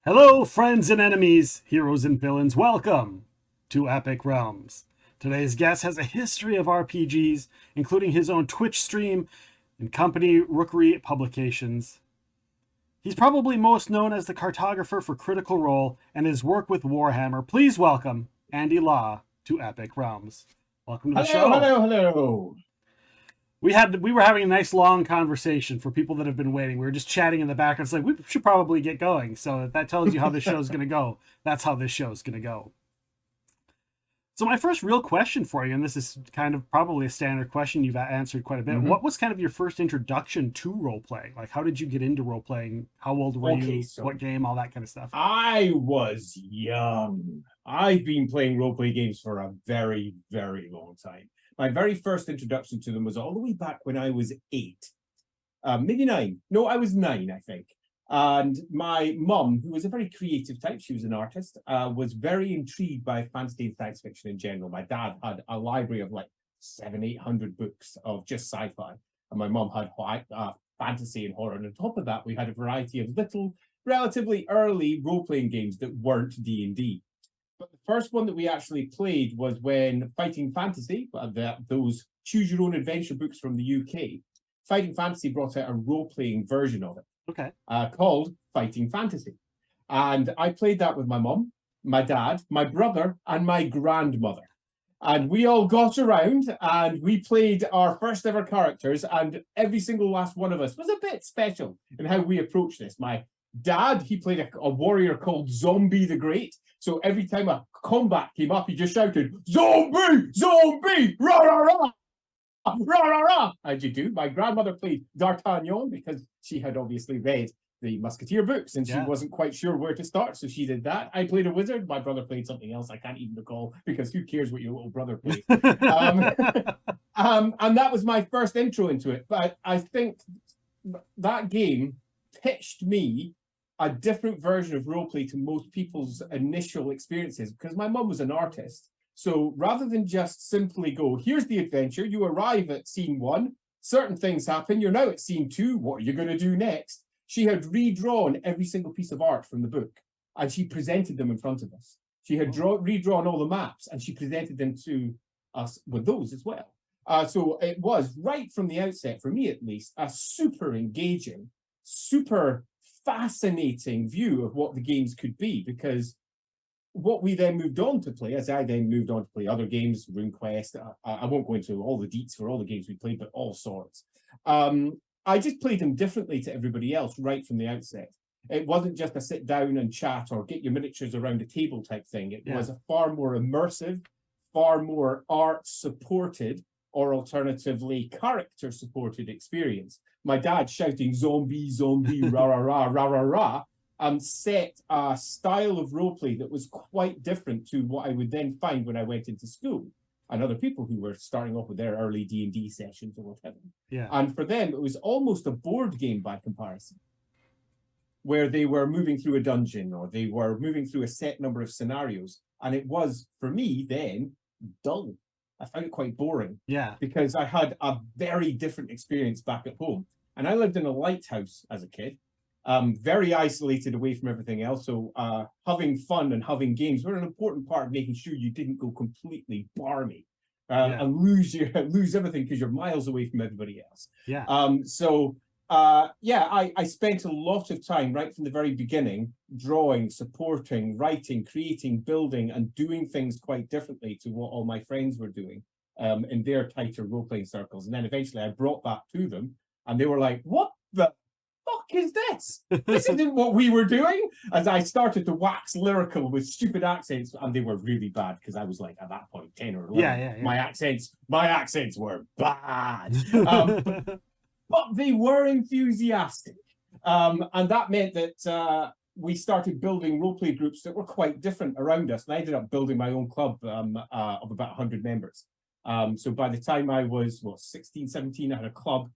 Hello, friends and enemies, heroes and villains. Welcome to Epic Realms. Today's guest has a history of RPGs, including his own Twitch stream and company Rookery Publications. He's probably most known as the cartographer for Critical Role and his work with Warhammer. Please welcome Andy Law to Epic Realms. Welcome to the show. Hello. We were having a nice long conversation for people that have been waiting. We were just chatting in the background. It's like, we should probably get going. So that tells you how this show's going to go. That's how this show's going to go. So my first real question for you, and this is kind of probably a standard question you've answered quite a bit. What was kind of your first introduction to role playing? Like, how did you get into role playing? How old were you? So what game? All that kind of stuff. I was young. I've been playing role-play games for a very, very long time. My very first introduction to them was all the way back when I was 8. Maybe 9. No, I was 9, I think. And my mum, who was a very creative type, she was an artist, was very intrigued by fantasy and science fiction in general. My dad had a library of like 700-800 books of just sci-fi. And my mum had fantasy and horror. And on top of that, we had a variety of little, relatively early role-playing games that weren't D&D. But the first one that we actually played was when Fighting Fantasy, those choose-your-own-adventure books from the UK, Fighting Fantasy brought out a role-playing version of it. Okay. Called Fighting Fantasy. And I played that with my mum, my dad, my brother, and my grandmother. And we all got around and we played our first ever characters, and every single last one of us was a bit special in how we approached this. My dad, he played a warrior called Zombie the Great. So every time a combat came up, he just shouted, "Zombie! Zombie! Rah, rah, rah! Rah, rah, rah!" How'd you do? My grandmother played D'Artagnan because she had obviously read the Musketeer books and she wasn't quite sure where to start, so she did that. I played a wizard. My brother played something else. I can't even recall because who cares what your little brother played? And that was my first intro into it. But I think that game pitched me a different version of roleplay to most people's initial experiences, because my mum was an artist. So rather than just simply go, here's the adventure, you arrive at scene 1, certain things happen, you're now at scene 2, what are you going to do next? She had redrawn every single piece of art from the book, and she presented them in front of us. She had redrawn all the maps, and she presented them to us with those as well. So it was, right from the outset, for me at least, a super engaging, super fascinating view of what the games could be, because what we then moved on to play, as I then moved on to play other games, RuneQuest, I won't go into all the deets for all the games we played, but all sorts. I just played them differently to everybody else right from the outset. It wasn't just a sit down and chat or get your miniatures around a table type thing. It was a far more immersive, far more art supported, or alternatively character supported experience. My dad shouting "Zombie, zombie, rah, rah, rah, rah, rah, rah," set a style of roleplay that was quite different to what I would then find when I went into school and other people who were starting off with their early D&D sessions or whatever. Yeah. And for them, it was almost a board game by comparison, where they were moving through a dungeon or they were moving through a set number of scenarios. And it was, for me then, dull. I found it quite boring. Yeah. Because I had a very different experience back at home. And I lived in a lighthouse as a kid, very isolated away from everything else. So having fun and having games were an important part of making sure you didn't go completely barmy and lose everything because you're miles away from everybody else. Yeah. I spent a lot of time right from the very beginning drawing, supporting, writing, creating, building, and doing things quite differently to what all my friends were doing in their tighter role-playing circles. And then eventually I brought that to them, and they were like, "What the fuck is this? This isn't what we were doing." As I started to wax lyrical with stupid accents, and they were really bad because I was like at that point 10 or 11. Yeah. My accents were bad. But they were enthusiastic. And that meant that we started building roleplay groups that were quite different around us. And I ended up building my own club of about 100 members. So by the time I was, 16, 17, I had a club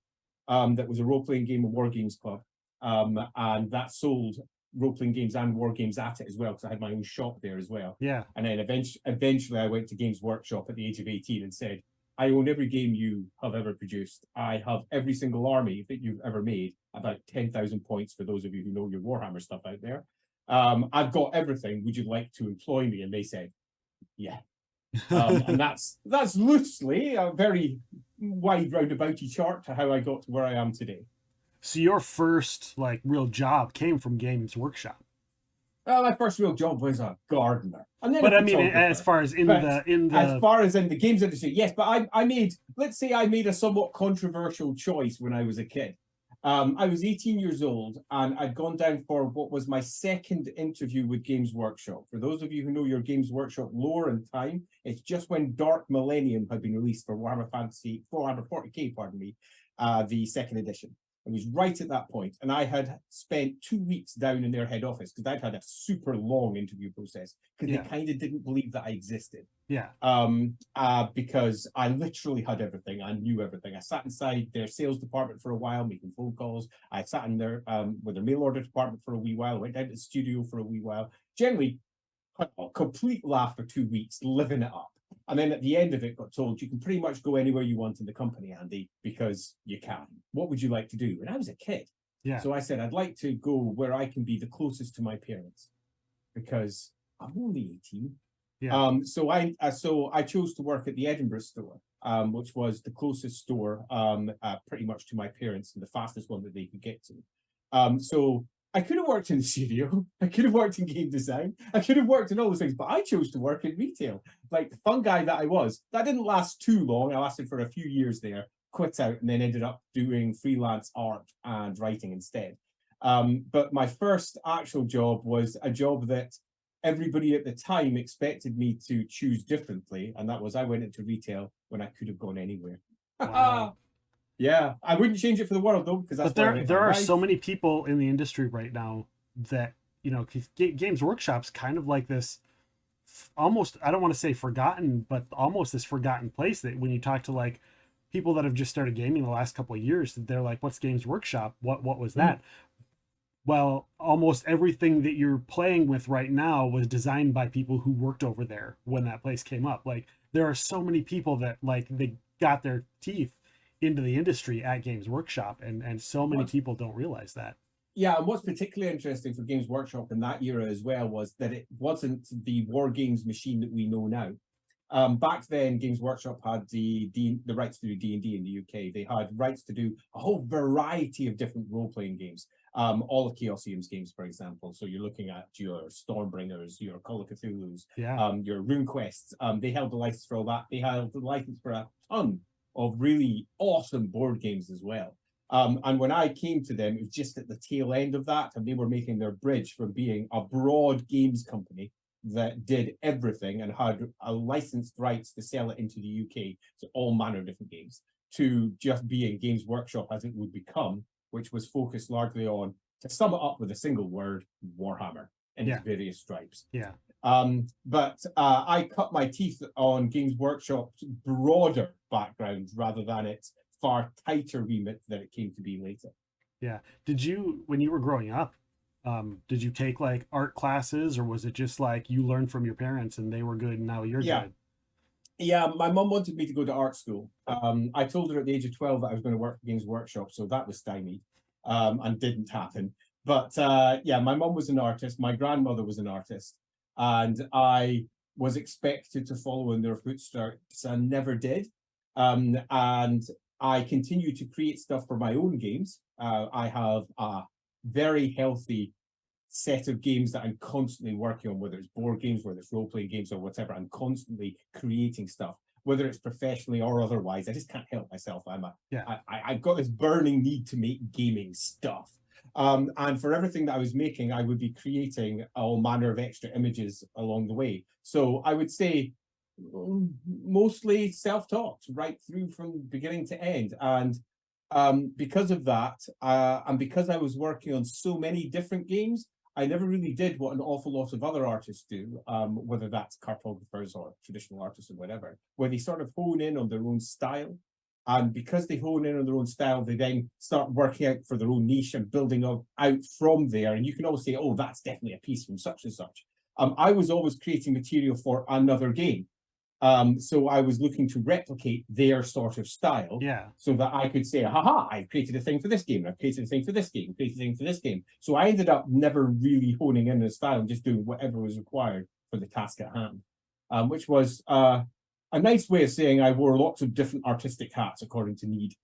that was a role-playing game and war games club. And that sold role-playing games and war games at it as well, because I had my own shop there as well. Yeah. And then eventually I went to Games Workshop at the age of 18 and said, "I own every game you have ever produced. I have every single army that you've ever made, about 10,000 points for those of you who know your Warhammer stuff out there. I've got everything. Would you like to employ me? And they said, yeah. And that's loosely a very wide roundabouty chart to how I got to where I am today. So your first like real job came from Games Workshop. Well, my first real job was a gardener, and then But a I mean, as photographer. far as As far as in the games industry, yes. But I made, let's say, I made a somewhat controversial choice when I was a kid. I was 18 years old, and I'd gone down for what was my second interview with Games Workshop. For those of you who know your Games Workshop lore and time, it's just when Dark Millennium had been released for Warhammer 40K, pardon me, the second edition. It was right at that point, and I had spent 2 weeks down in their head office because I'd had a super long interview process because they kind of didn't believe that I existed. Yeah. Because I literally had everything. I knew everything. I sat inside their sales department for a while, making phone calls. I sat in their with their mail order department for a wee while. I went down to the studio for a wee while. Generally, a complete laugh for 2 weeks, living it up. And then at the end of it, got told you can pretty much go anywhere you want in the company, Andy, because you can. What would you like to do? And I was a kid. Yeah. So I said, I'd like to go where I can be the closest to my parents because I'm only 18. Yeah. So I chose to work at the Edinburgh store, which was the closest store pretty much to my parents and the fastest one that they could get to. So I could have worked in the studio, I could have worked in game design, I could have worked in all those things, but I chose to work in retail. Like the fun guy that I was. That didn't last too long. I lasted for a few years there, quit out, and then ended up doing freelance art and writing instead. But my first actual job was a job that everybody at the time expected me to choose differently, and that was I went into retail when I could have gone anywhere. Wow. Yeah, I wouldn't change it for the world though, because that's but there are so many people in the industry right now that Games Workshop's kind of like this almost, I don't want to say forgotten, but almost this forgotten place that when you talk to like people that have just started gaming the last couple of years, they're like, what's Games Workshop? What was that? Well, almost everything that you're playing with right now was designed by people who worked over there when that place came up. Like there are so many people that like they got their teeth into the industry at Games Workshop, and so many people don't realize that. Yeah, and what's particularly interesting for Games Workshop in that era as well was that it wasn't the war games machine that we know now. Back then, Games Workshop had the rights to do D&D in the UK. They had rights to do a whole variety of different role-playing games. All of Chaosium's games, for example. So you're looking at your Stormbringers, your Call of Cthulhu's, your RuneQuests. They held the license for all that. They held the license for a ton of really awesome board games as well. And when I came to them, it was just at the tail end of that, and they were making their bridge from being a broad games company that did everything and had a licensed rights to sell it into the UK, so all manner of different games, to just being Games Workshop as it would become, which was focused largely on, to sum it up with a single word, Warhammer in its various stripes. Yeah. But I cut my teeth on Games Workshop's broader background rather than its far tighter remit that it came to be later. Yeah. Did you, when you were growing up, did you take like art classes, or was it just like you learned from your parents and they were good and now you're good? Yeah, my mum wanted me to go to art school. I told her at the age of 12 that I was going to work for Games Workshop, so that was stymied and didn't happen. But yeah, my mum was an artist, my grandmother was an artist, and I was expected to follow in their footsteps and never did. And I continue to create stuff for my own games. I have a very healthy set of games that I'm constantly working on, whether it's board games, whether it's role-playing games or whatever. I'm constantly creating stuff, whether it's professionally or otherwise. I just can't help myself. I've got this burning need to make gaming stuff. And for everything that I was making, I would be creating all manner of extra images along the way. So I would say mostly self-taught right through from beginning to end. And because of that, and because I was working on so many different games, I never really did what an awful lot of other artists do, whether that's cartographers or traditional artists or whatever, where they sort of hone in on their own style. And because they hone in on their own style, they then start working out for their own niche and building out from there. And you can always say, oh, that's definitely a piece from such and such. I was always creating material for another game. So I was looking to replicate their sort of style, Yeah. so that I could say, haha, I've created a thing for this game, I've created a thing for this game, created a thing for this game. So I ended up never really honing in on the style and just doing whatever was required for the task at hand, which was a nice way of saying I wore lots of different artistic hats according to need.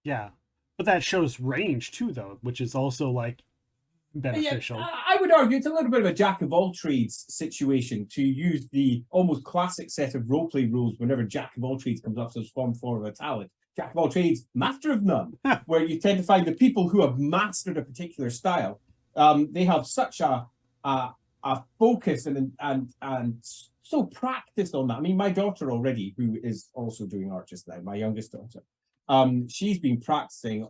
Yeah. But that shows range too, though, which is also like beneficial. Yeah, I would argue it's a little bit of a jack of all trades situation to use the almost classic set of roleplay rules whenever jack of all trades comes up as some form of a talent. Jack of all trades, master of none, where you tend to find the people who have mastered a particular style. They have such a focus and so practiced on that. I mean, my daughter already, who is also doing art just now, my youngest daughter, she's been practicing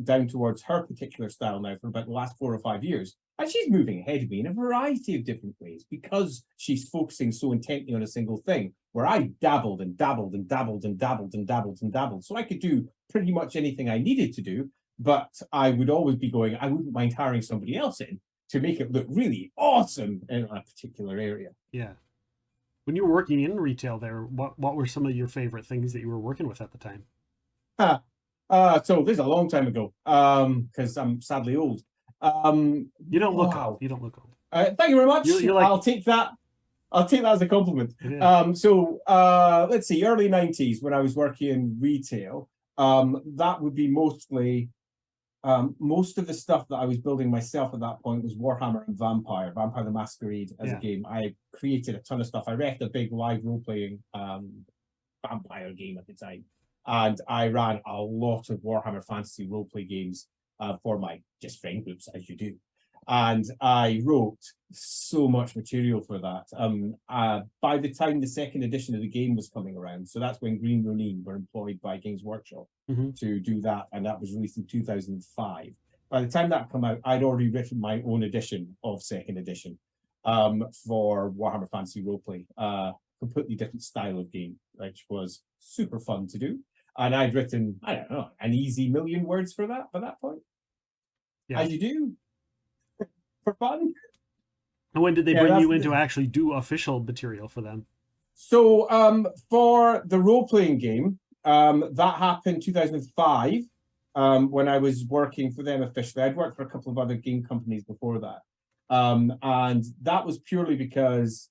down towards her particular style now for about the last 4 or 5 years. And she's moving ahead of me in a variety of different ways because she's focusing so intently on a single thing, where I dabbled and dabbled and dabbled and dabbled and dabbled and dabbled. So I could do pretty much anything I needed to do, but I would always be going, I wouldn't mind hiring somebody else in to make it look really awesome in a particular area. Yeah. When you were working in retail there, what were some of your favorite things that you were working with at the time? So this is a long time ago, because I'm sadly old. You don't look wow. old. You don't look old. Thank you very much. You're like... I'll take that. I'll take that as a compliment. Yeah. So let's see, early 90s when I was working in retail, that would be mostly most of the stuff that I was building myself at that point was Warhammer and Vampire the Masquerade as a game. I created a ton of stuff. I wrecked a big live role-playing Vampire game at the time. And I ran a lot of Warhammer Fantasy roleplay games for my just friend groups, as you do. And I wrote so much material for that. By the time the second edition of the game was coming around, so that's when Green Ronin were employed by Games Workshop to do that, and that was released in 2005. By the time that came out, I'd already written my own edition of second edition for Warhammer Fantasy Roleplay, completely different style of game, which was super fun to do. And I'd written, I don't know, an easy 1,000,000 words for that by that point. Yeah. As you do. For fun. And when did they bring you in to actually do official material for them? So for the role-playing game, that happened 2005 when I was working for them officially. I'd worked for a couple of other game companies before that. And that was purely because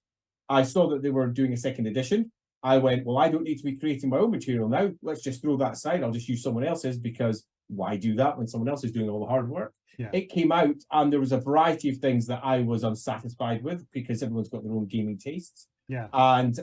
I saw that they were doing a second edition. I went, well, I don't need to be creating my own material now. Let's just throw that aside. I'll just use someone else's, because why do that when someone else is doing all the hard work? Yeah. It came out and there was a variety of things that I was unsatisfied with, because everyone's got their own gaming tastes. Yeah. And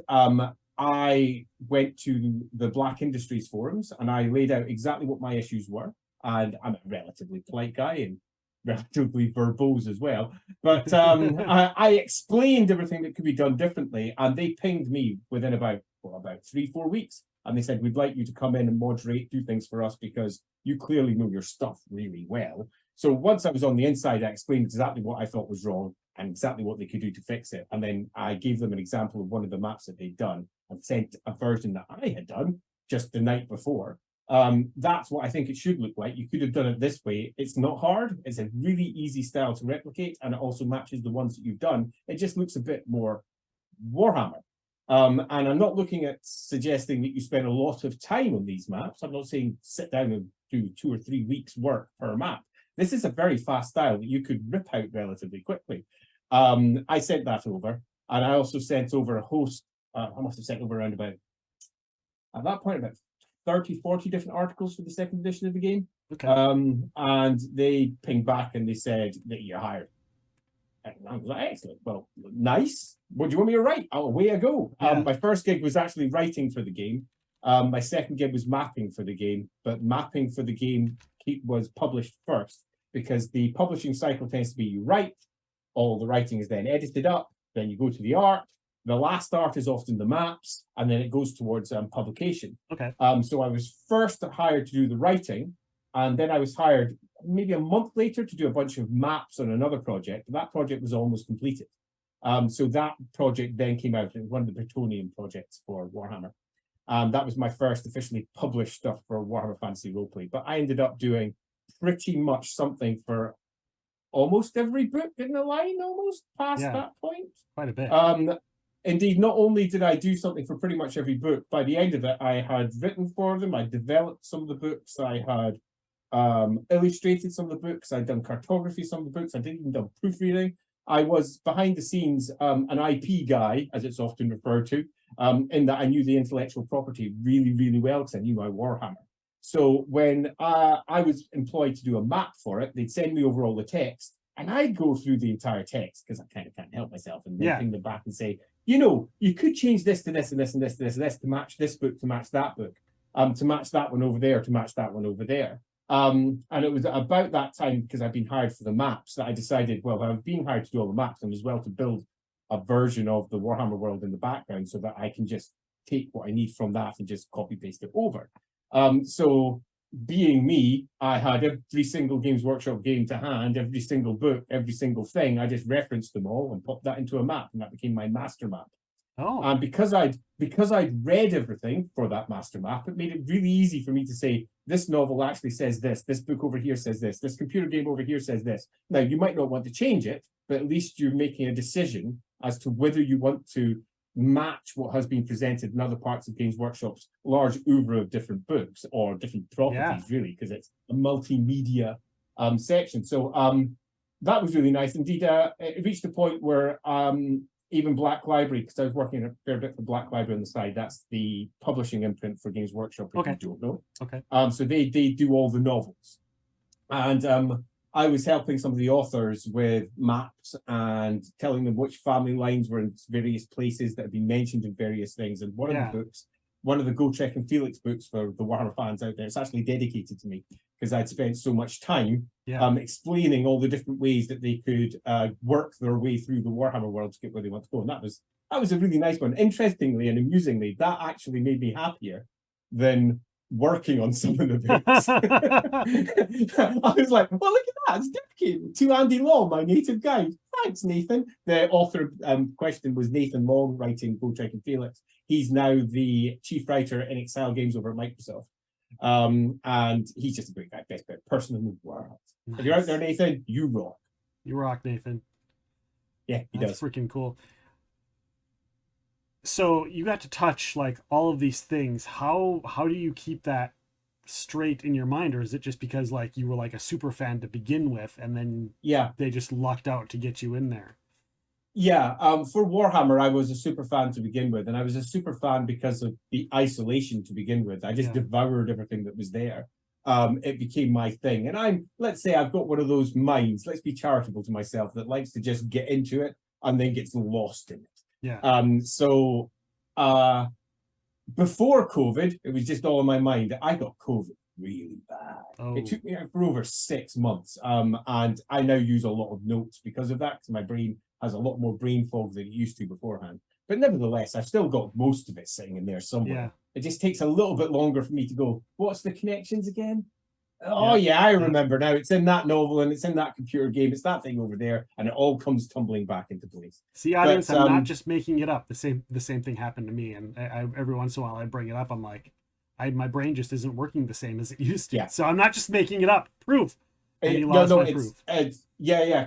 I went to the Black Industries forums and I laid out exactly what my issues were. And I'm a relatively polite guy and relatively verbose as well. But I explained everything that could be done differently, and they pinged me within about 3-4 weeks. And they said, we'd like you to come in and moderate, do things for us, because you clearly know your stuff really well. So once I was on the inside, I explained exactly what I thought was wrong and exactly what they could do to fix it. And then I gave them an example of one of the maps that they'd done and sent a version that I had done just the night before. That's what I think it should look like. You could have done it this way. It's not hard. It's a really easy style to replicate, and it also matches the ones that you've done. It just looks a bit more Warhammer. And I'm not looking at suggesting that you spend a lot of time on these maps. I'm not saying sit down and do 2 or 3 weeks work per map. This is a very fast style that you could rip out relatively quickly. I sent that over, and I also sent over a host. I must have sent over around about, at that point, about 30-40 different articles for the second edition of the game. Okay. And they pinged back and they said that you're hired. And I was like, excellent. Well, nice. What do you want me to write? Oh, away I go. Yeah. My first gig was actually writing for the game. My second gig was mapping for the game, but mapping for the game was published first, because the publishing cycle tends to be you write, all the writing is then edited up, then you go to the art. The last art is often the maps, and then it goes towards publication. Okay. So I was first hired to do the writing, and then I was hired maybe a month later to do a bunch of maps on another project. That project was almost completed. So that project then came out, and one of the Bretonian projects for Warhammer. That was my first officially published stuff for Warhammer Fantasy Roleplay. But I ended up doing pretty much something for almost every book in the line, almost past that point. Quite a bit. Indeed, not only did I do something for pretty much every book, by the end of it, I had written for them, I developed some of the books, I had illustrated some of the books, I'd done cartography some of the books, I didn't even do proofreading. I was behind the scenes an IP guy, as it's often referred to, in that I knew the intellectual property really, really well because I knew my Warhammer. So when I was employed to do a map for it, they'd send me over all the text, and I'd go through the entire text because I kind of can't help myself, and then ping them back and say, you know, you could change this to this and this and this to this and this to match this book, to match that book, to match that one over there, to match that one over there. And it was about that time, because I'd been hired for the maps, that I decided, well, I've been hired to do all the maps and as well to build a version of the Warhammer world in the background so that I can just take what I need from that and just copy paste it over. So being me, I had every single Games Workshop game to hand, every single book, every single thing. I just referenced them all and popped that into a map, and that became my master map. Oh. And because I'd read everything for that master map, it made it really easy for me to say, this novel actually says this book over here says this computer game over here says this. Now, you might not want to change it, but at least you're making a decision as to whether you want to match what has been presented in other parts of Games Workshop's large oeuvre of different books or different properties, really, because it's a multimedia section. So that was really nice. Indeed, it reached a point where even Black Library, because I was working a fair bit for Black Library on the side, that's the publishing imprint for Games Workshop, if you don't know. Okay. So they do all the novels. And I was helping some of the authors with maps and telling them which family lines were in various places that had been mentioned in various things. And one of the books, one of the Gotrek and Felix books for the Warhammer fans out there, it's actually dedicated to me because I'd spent so much time explaining all the different ways that they could work their way through the Warhammer world to get where they want to go. And that was a really nice one. Interestingly and amusingly, that actually made me happier than working on some of the books. I was like, well, look at that, it's dedicated to Andy Long, my native guide. Thanks, Nathan. The author question was Nathan Long writing Gotrek and Felix. He's now the chief writer in Exile Games over at Microsoft. And he's just a great guy, best person in the world. Nice. If you're out there, Nathan, you rock. You rock, Nathan. Yeah, he does. Freaking cool. So you got to touch like all of these things. How do you keep that straight in your mind, or is it just because like you were like a super fan to begin with, and then they just lucked out to get you in there? Yeah, for Warhammer, I was a super fan to begin with, and I was a super fan because of the isolation to begin with. I just devoured everything that was there. It became my thing, and let's say I've got one of those minds, let's be charitable to myself, that likes to just get into it and then gets lost in it. So before COVID, it was just all in my mind. I got COVID really bad. It took me out for over 6 months. And I now use a lot of notes because of that, because my brain has a lot more brain fog than it used to beforehand. But nevertheless, I've still got most of it sitting in there somewhere. It just takes a little bit longer for me to go, what's the connections again? Oh, I remember now. It's in that novel and it's in that computer game. It's that thing over there, and it all comes tumbling back into place. See, audience, I'm not just making it up. The same thing happened to me, and I every once in a while I bring it up. I'm like, my brain just isn't working the same as it used to. So I'm not just making it up. Proof.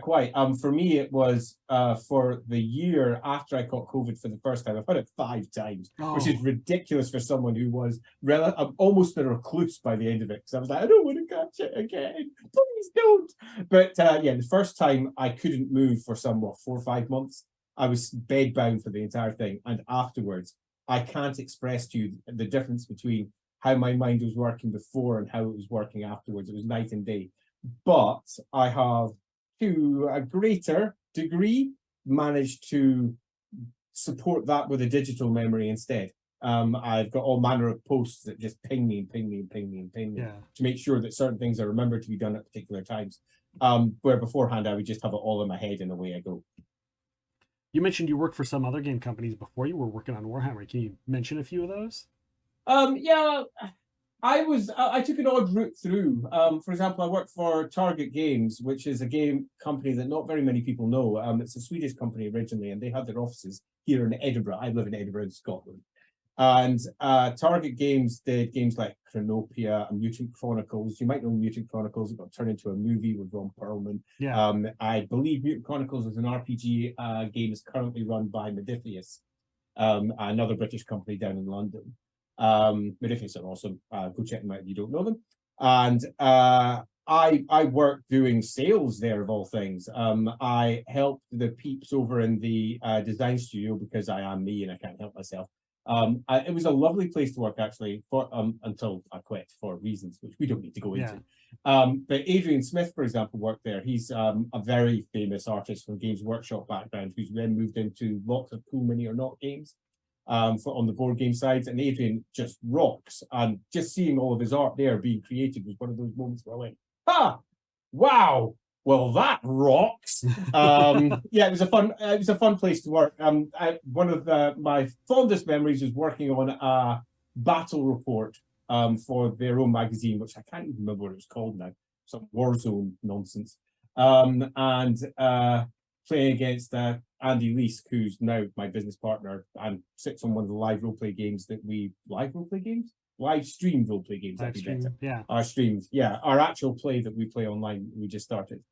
Quite. For me, it was for the year after I caught COVID for the first time. I've had it 5 times, which is ridiculous for someone who was almost a recluse by the end of it. Because I was like, I don't want to catch it again. Please don't. But the first time I couldn't move for 4 or 5 months. I was bedbound for the entire thing. And afterwards, I can't express to you the difference between how my mind was working before and how it was working afterwards. It was night and day. But I have, to a greater degree, managed to support that with a digital memory instead. I've got all manner of posts that just ping me to make sure that certain things are remembered to be done at particular times. Where beforehand, I would just have it all in my head and away I go. You mentioned you worked for some other game companies before you were working on Warhammer. Can you mention a few of those? I took an odd route through. For example, I worked for Target Games, which is a game company that not very many people know. It's a Swedish company originally, and they had their offices here in Edinburgh. I live in Edinburgh, in Scotland. And Target Games did games like Chronopia and Mutant Chronicles. You might know Mutant Chronicles. It got turned into a movie with Ron Perlman. I believe Mutant Chronicles is an RPG game is currently run by Modiphius. another British company down in London. Mirifius are awesome. Go check them out if you don't know them. And I worked doing sales there, of all things. I helped the peeps over in the design studio because I am me and I can't help myself. It was a lovely place to work, actually, for until I quit for reasons which we don't need to go into. But Adrian Smith, for example, worked there. He's a very famous artist from Games Workshop background who's then moved into lots of Cool Mini or Not games on the board game sides. And Adrian just rocks. And just seeing all of his art there being created was one of those moments where I went, wow, well, that rocks. Yeah, it was a fun place to work. One of my fondest memories was working on a battle report for their own magazine, which I can't even remember what it was called now, some Warzone nonsense. And playing against Andy Leask, who's now my business partner and sits on one of the live roleplay games that we live stream roleplay games. Our streams, our actual play that we play online. We just started,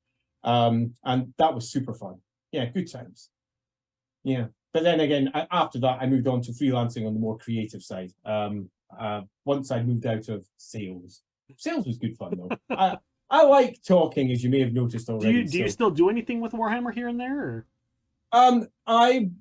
and that was super fun. Yeah, good times. Yeah, but then again, after that, I moved on to freelancing on the more creative side. Once I moved out of sales was good fun though. I like talking, as you may have noticed already. Do you still do anything with Warhammer here and there? Or?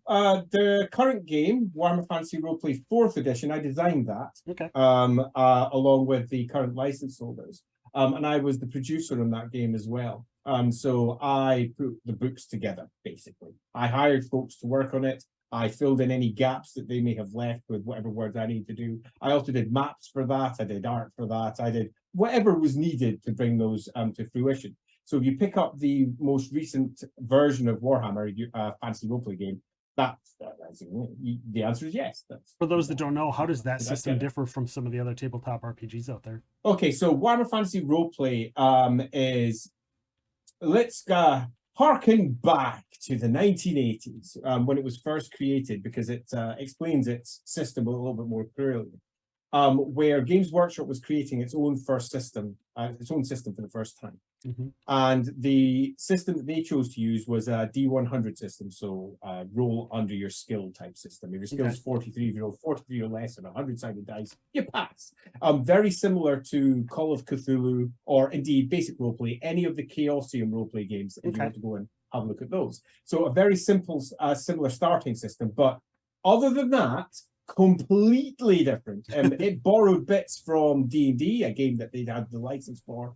The current game, Warhammer Fantasy Roleplay 4th edition, I designed that. Okay. Along with the current license holders. And I was the producer on that game as well. So I put the books together, basically. I hired folks to work on it. I filled in any gaps that they may have left with whatever words I need to do. I also did maps for that. I did art for that. I did whatever was needed to bring those to fruition. So if you pick up the most recent version of Warhammer, Fantasy Roleplay game, the answer is yes. For those that don't know, how does that system differ from some of the other tabletop RPGs out there? Okay, so Warhammer Fantasy Roleplay is, let's harken back to the 1980s when it was first created, because it explains its system a little bit more clearly. Where Games Workshop was creating its own system for the first time. Mm-hmm. And the system that they chose to use was a D100 system, so roll under your skill type system. If your skill is 43, if you roll 43 or less on a 100-sided dice, you pass. Very similar to Call of Cthulhu, or indeed Basic Roleplay, any of the Chaosium roleplay games, if you want to go and have a look at those. So a very simple, similar starting system, but other than that, completely different. It borrowed bits from D&D, a game that they'd had the license for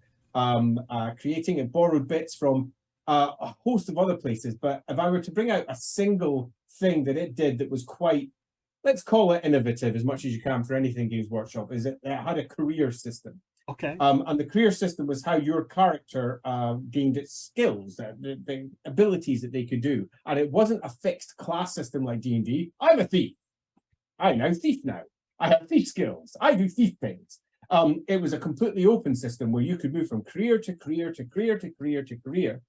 creating. It borrowed bits from a host of other places. But if I were to bring out a single thing that it did that was quite, let's call it innovative as much as you can for anything Games Workshop, is it had a career system. Okay. And the career system was how your character gained its skills, the abilities that they could do. And it wasn't a fixed class system like D&D. I'm a thief. I'm now thief now. I have thief skills. I do thief things. It was a completely open system where you could move from career to career to career to career to career,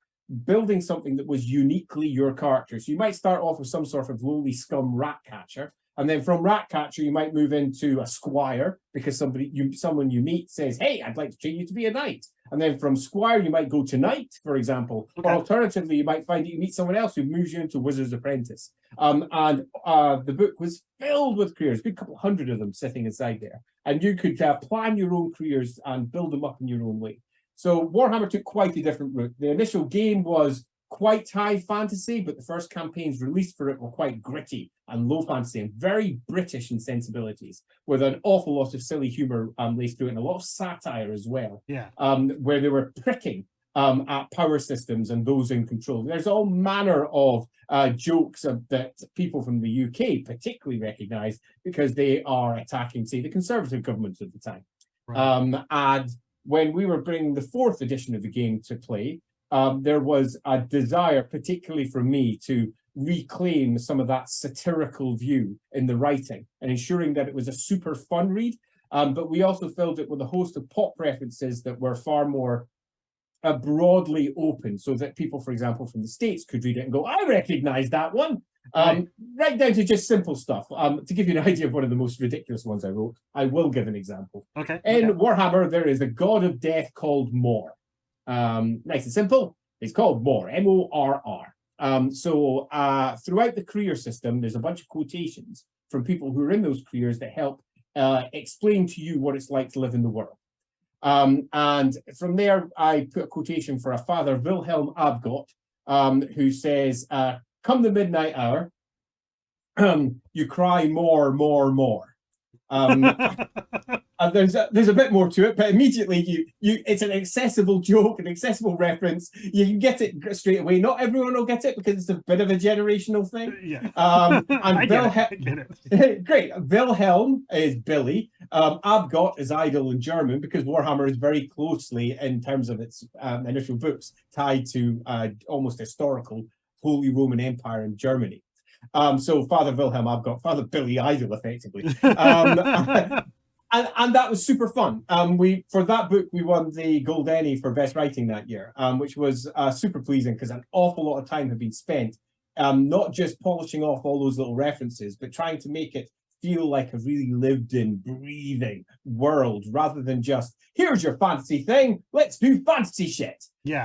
building something that was uniquely your character. So you might start off with some sort of lowly scum rat catcher, and then from rat catcher you might move into a squire because someone you meet says, "Hey, I'd like to train you to be a knight." And then from squire you might go to knight, for example. Okay. Or alternatively, you might find that you meet someone else who moves you into wizard's apprentice. The book was filled with careers, a good couple hundred of them sitting inside there. And you could plan your own careers and build them up in your own way. So Warhammer took quite a different route. The initial game was quite high fantasy, but the first campaigns released for it were quite gritty and low fantasy and very British in sensibilities, with an awful lot of silly humor laced through it and a lot of satire as well. Yeah. Where they were pricking at power systems and those in control. There's all manner of jokes that people from the UK particularly recognise because they are attacking, say, the Conservative government at the time. Right. And when we were bringing the 4th edition of the game to play, there was a desire, particularly from me, to reclaim some of that satirical view in the writing and ensuring that it was a super fun read. But we also filled it with a host of pop references that were far more broadly open, so that people, for example, from the States could read it and go, "I recognize that one." Right down to just simple stuff. To give you an idea of one of the most ridiculous ones I wrote, I will give an example. Okay. In Warhammer, there is a god of death called Mor. Nice and simple. It's called Mor, M-O-R-R. Throughout the career system, there's a bunch of quotations from people who are in those careers that help explain to you what it's like to live in the world. And from there, I put a quotation for a Father Wilhelm Abgott, who says, come the midnight hour, you cry more, more, more. And there's a bit more to it, but immediately it's an accessible joke, an accessible reference. You can get it straight away. Not everyone will get it because it's a bit of a generational thing. Yeah. And I get it. Great. Wilhelm is Billy. Abgott is idol in German because Warhammer is very closely, in terms of its initial books, tied to almost historical Holy Roman Empire in Germany. So Father Wilhelm Abgott, Father Billy Idol, effectively. And that was super fun. For that book, we won the Gold Emmy for best writing that year, which was super pleasing because an awful lot of time had been spent not just polishing off all those little references, but trying to make it feel like a really lived in, breathing world rather than just, here's your fantasy thing, let's do fantasy shit. Yeah.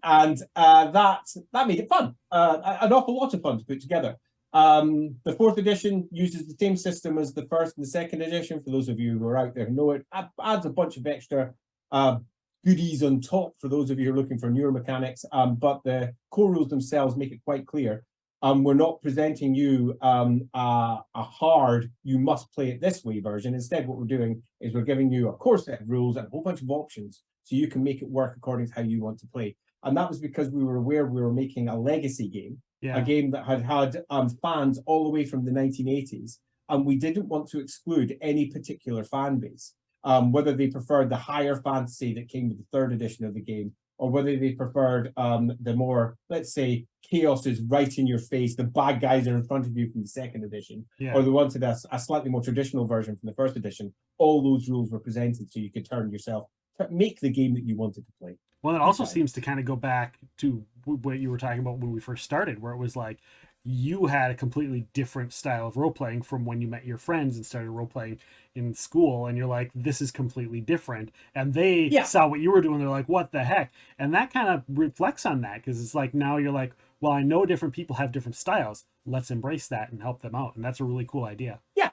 That made it fun. An awful lot of fun to put together. The fourth edition uses the same system as the first and the second edition. For those of you who are out there who know it, adds a bunch of extra goodies on top for those of you who are looking for newer mechanics. But the core rules themselves make it quite clear. We're not presenting you a hard, you must play it this way version. Instead, what we're doing is we're giving you a core set of rules and a whole bunch of options so you can make it work according to how you want to play. And that was because we were aware we were making a legacy game. Yeah. A game that had fans all the way from the 1980s, and we didn't want to exclude any particular fan base, whether they preferred the higher fantasy that came with the third edition of the game, or whether they preferred the more, let's say, chaos is right in your face, the bad guys are in front of you from the second edition, or they wanted a slightly more traditional version from the first edition. All those rules were presented so you could make the game that you wanted to play. Well, it also seems to kind of go back to what you were talking about when we first started, where it was like you had a completely different style of role playing from when you met your friends and started role playing in school, and you're like, this is completely different. And they saw what you were doing, they're like, what the heck? And that kind of reflects on that, because it's like now you're like, well, I know different people have different styles. Let's embrace that and help them out. And that's a really cool idea. Yeah.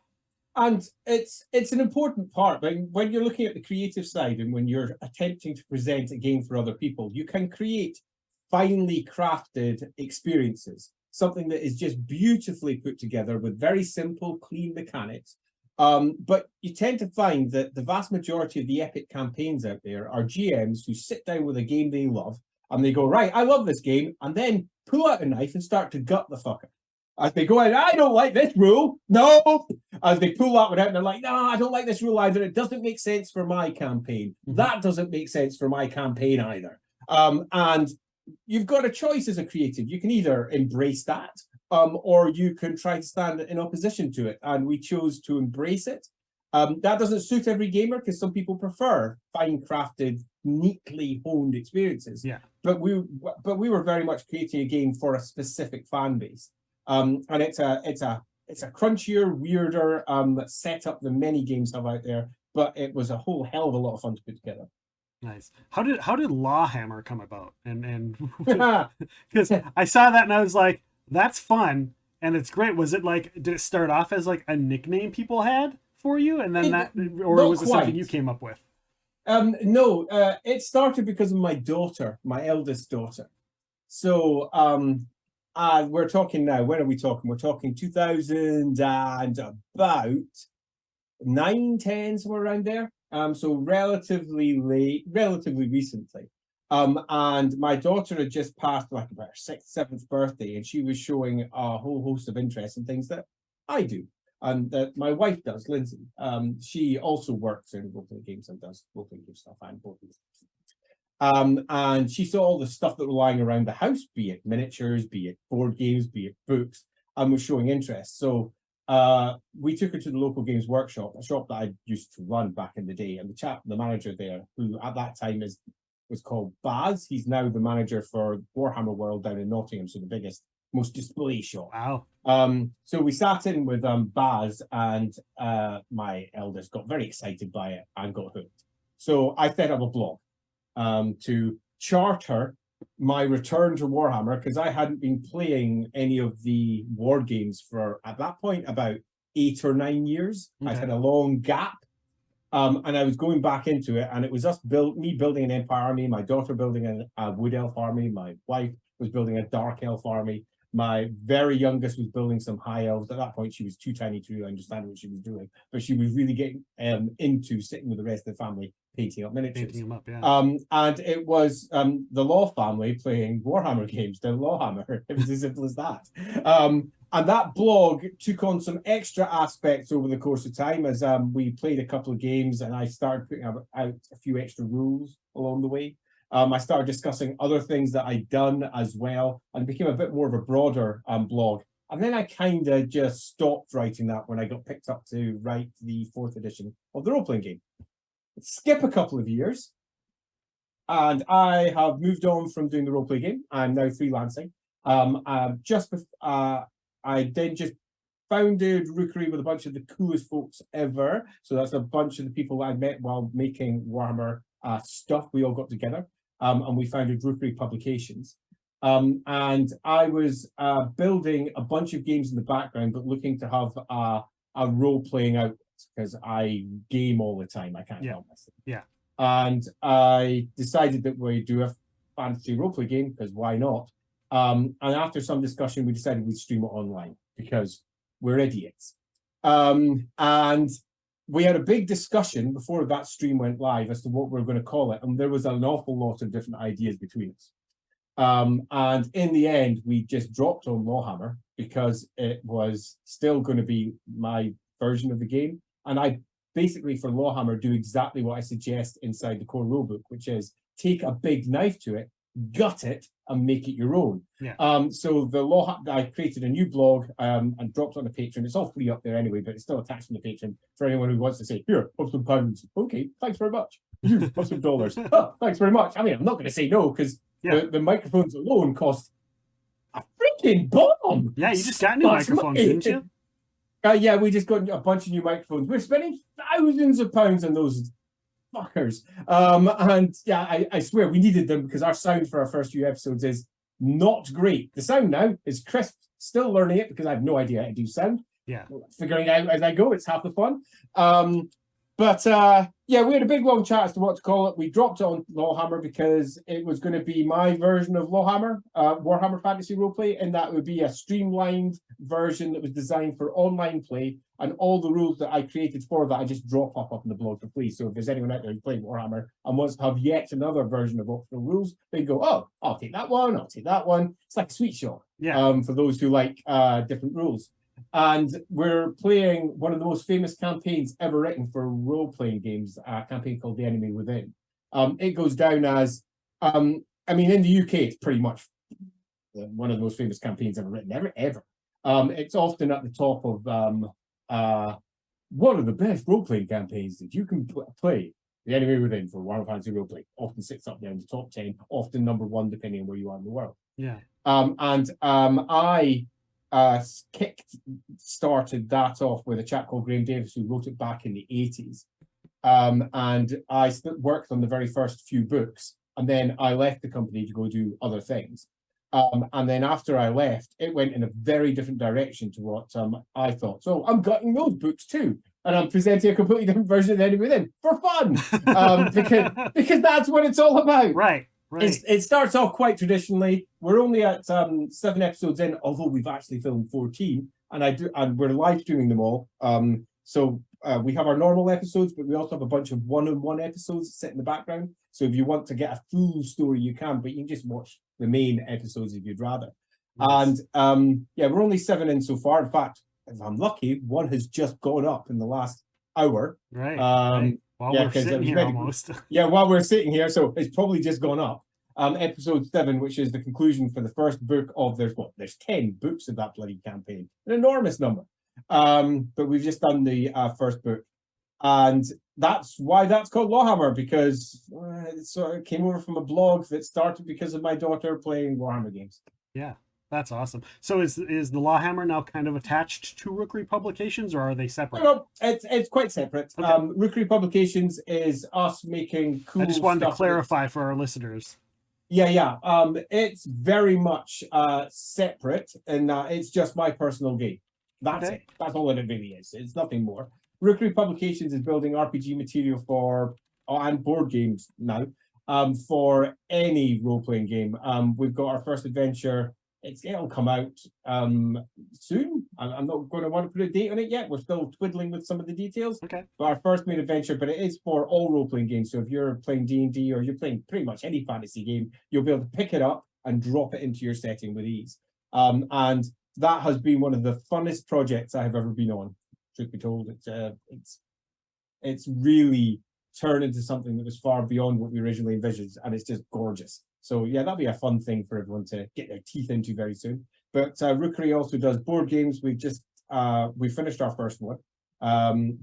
And it's an important part. When you're looking at the creative side and when you're attempting to present a game for other people, you can create finely crafted experiences, something that is just beautifully put together with very simple, clean mechanics. But you tend to find that the vast majority of the epic campaigns out there are GMs who sit down with a game they love and they go, right, I love this game, and then pull out a knife and start to gut the fucker. As they go in, I don't like this rule. No. As they pull that one out, and they're like, no, I don't like this rule either. It doesn't make sense for my campaign. Mm-hmm. That doesn't make sense for my campaign either. And you've got a choice as a creative. You can either embrace that, or you can try to stand in opposition to it. And we chose to embrace it. That doesn't suit every gamer because some people prefer fine-crafted, neatly honed experiences. Yeah. But we were very much creating a game for a specific fan base. And it's a crunchier, weirder setup than many games have out there, but it was a whole hell of a lot of fun to put together. Nice. How did Lawhammer come about? And because I saw that and I was like, that's fun and it's great. Was it like, did it start off as like a nickname people had for you, and then was it something you came up with? No, it started because of my daughter, my eldest daughter. So we're talking now. When are we talking? We're talking 2000 and about 9, 10, somewhere around there. So relatively late, relatively recently. And my daughter had just passed like about her 6th, 7th birthday, and she was showing a whole host of interests and things that I do, and that my wife does, Lindsay. She also works in role-playing games and does role-playing game stuff and board games. And she saw all the stuff that were lying around the house, be it miniatures, be it board games, be it books, and was showing interest. So we took her to the local games workshop, a shop that I used to run back in the day. And the manager there, who at that time was called Baz, he's now the manager for Warhammer World down in Nottingham, so the biggest, most display shop. Wow. So we sat in with Baz, and my eldest got very excited by it and got hooked. So I set up a blog to charter my return to Warhammer, because I hadn't been playing any of the war games for, at that point, about 8 or 9 years. Okay. I'd had a long gap. And I was going back into it, and it was me building an Empire army, my daughter building a Wood Elf army, my wife was building a Dark Elf army, my very youngest was building some High Elves. At that point, she was too tiny to understand what she was doing, but she was really getting into sitting with the rest of the family, painting up miniatures. Painting them up, yeah. And it was the Law family playing Warhammer games, the Lawhammer. It was as simple as that. And that blog took on some extra aspects over the course of time as we played a couple of games, and I started putting out a few extra rules along the way. I started discussing other things that I'd done as well, and became a bit more of a broader blog. And then I kind of just stopped writing that when I got picked up to write the 4th edition of the role-playing game. Skip a couple of years, and I have moved on from doing the role-play game. I'm now freelancing. I then just founded Rookery with a bunch of the coolest folks ever. So that's a bunch of the people I met while making Warhammer stuff. We all got together and we founded Rookery Publications. And I was building a bunch of games in the background, but looking to have a role-playing out because I game all the time. I can't help myself. Yeah. And I decided that we'd do a fantasy role-play game because why not? And after some discussion, we decided we'd stream it online because we're idiots. And we had a big discussion before that stream went live as to what we're going to call it. And there was an awful lot of different ideas between us. And in the end, we just dropped on Lawhammer because it was still going to be my version of the game. And I basically, for Lawhammer, do exactly what I suggest inside the core rulebook, which is take a big knife to it, gut it, and make it your own. Yeah. So I created a new blog and dropped on the Patreon. It's all free up there anyway, but it's still attached to the Patreon for anyone who wants to say, here, have some pounds. Okay, thanks very much. Here, have some dollars. Oh, thanks very much. I mean, I'm not going to say no because the microphones alone cost a freaking bomb. Yeah, you just got new microphones, didn't you? Yeah, we just got a bunch of new microphones. We're spending thousands of pounds on those fuckers. And yeah, I swear we needed them because our sound for our first few episodes is not great. The sound now is crisp. Still learning it because I have no idea how to do sound. Yeah. Figuring out as I go. It's half the fun. But yeah, we had a big long chat as to what to call it. We dropped it on Lawhammer because it was going to be my version of Lawhammer, Warhammer Fantasy Roleplay, and that would be a streamlined version that was designed for online play, and all the rules that I created for that I just drop up in the blog for free. So if there's anyone out there who's playing Warhammer and wants to have yet another version of optional rules, they go, oh, I'll take that one, I'll take that one. It's like a sweet shop for those who like different rules. And we're playing one of the most famous campaigns ever written for role-playing games, a campaign called The Enemy Within. It goes down as, I mean, in the UK, it's pretty much one of the most famous campaigns ever written, ever. It's often at the top of one of the best role-playing campaigns that you can play. The Enemy Within for Warhammer Fantasy Roleplay often sits up there in the top 10, often number 1, depending on where you are in the world. Yeah. I started that off with a chap called Graham Davis who wrote it back in the 80s. And I worked on the very first few books, and then I left the company to go do other things. And then after I left, it went in a very different direction to what I thought. So I'm gutting those books too. And I'm presenting a completely different version of the Enemy Within for fun. Because that's what it's all about. Right. It starts off quite traditionally. We're only at 7 episodes in, although we've actually filmed 14, and we're live streaming them all. So we have our normal episodes, but we also have a bunch of one-on-one episodes set in the background. So if you want to get a full story, you can, but you can just watch the main episodes if you'd rather. Nice. And yeah, we're only 7 in so far. In fact, if I'm lucky, 1 has just gone up in the last hour. Right. While we're sitting here almost. Yeah, while we're sitting here, so it's probably just gone up. Episode 7, which is the conclusion for the first book of there's 10 books of that bloody campaign, an enormous number. But we've just done the first book, and that's why that's called Lawhammer, because it sort of came over from a blog that started because of my daughter playing Warhammer games. Yeah. That's awesome. So is the Lawhammer now kind of attached to Rookery Publications, or are they separate? No, it's quite separate. Okay. Rookery Publications is us making cool stuff. I just wanted to clarify for our listeners. Yeah. It's very much separate, and it's just my personal game. That's Okay. it. That's all that it really is. It's nothing more. Rookery Publications is building RPG material for and board games now for any role-playing game. We've got our first adventure. It'll come out soon. I'm not going to want to put a date on it yet. We're still twiddling with some of the details. Okay. But our first main adventure, but it is for all role-playing games. So if you're playing D&D or you're playing pretty much any fantasy game, you'll be able to pick it up and drop it into your setting with ease. And that has been one of the funnest projects I have ever been on. Truth be told, it's really turned into something that was far beyond what we originally envisioned, and it's just gorgeous. So yeah, that'll be a fun thing for everyone to get their teeth into very soon. But Rookery also does board games. We finished our first one,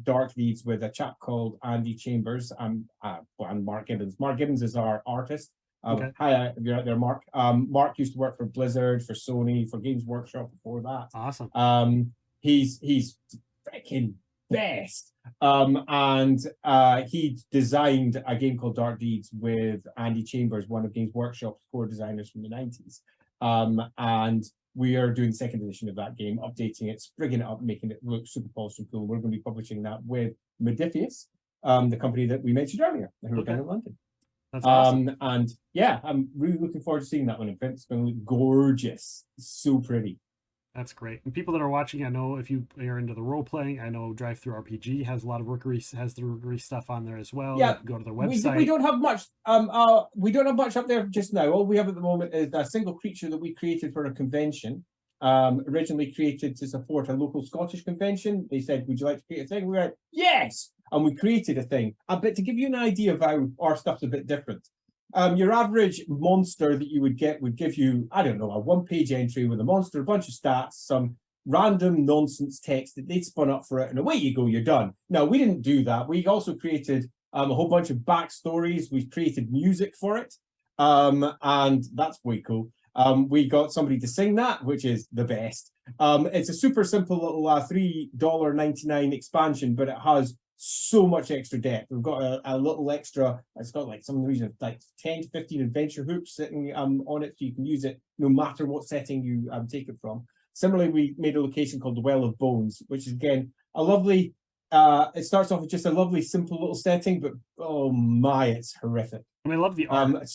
Dark Deeds, with a chap called Andy Chambers and Mark Gibbons. Mark Gibbons is our artist. Okay. Hi, if you're out there, Mark. Mark used to work for Blizzard, for Sony, for Games Workshop before that. Awesome. He's freaking best. And he designed a game called Dark Deeds with Andy Chambers, one of Games Workshop's core designers from the 90s. And we are doing the second edition of that game, updating it, sprigging it up, making it look super polished and cool. We're going to be publishing that with Modifius, the company that we mentioned earlier, who are down in London. That's awesome. And yeah, I'm really looking forward to seeing that one in print. It's going to look gorgeous. It's so pretty. That's great. And people that are watching, I know if you are into the role playing, I know Drive Through RPG has a lot of Rookery, has the Rookery stuff on there as well. Yeah, go to their website. We don't have much. We don't have much up there just now. All we have at the moment is a single creature that we created for a convention. Originally created to support a local Scottish convention. They said, "Would you like to create a thing?" We were yes, and we created a thing. But to give you an idea of how our stuff's a bit different. Your average monster that you would give you, I don't know, a one-page entry with a monster, a bunch of stats, some random nonsense text that they'd spun up for it, and away you go, you're done. No, we didn't do that. We also created a whole bunch of backstories. We've created music for it, and that's way cool. We got somebody to sing that, which is the best. It's a super simple little $3.99 expansion, but it has so much extra depth. We've got a little extra. It's got like some reason like 10 to 15 adventure hoops sitting on it, so you can use it no matter what setting you take it from. Similarly, we made a location called the Well of Bones, which is again a lovely. It starts off with just a lovely, simple little setting, but oh my, it's horrific. And I love the art.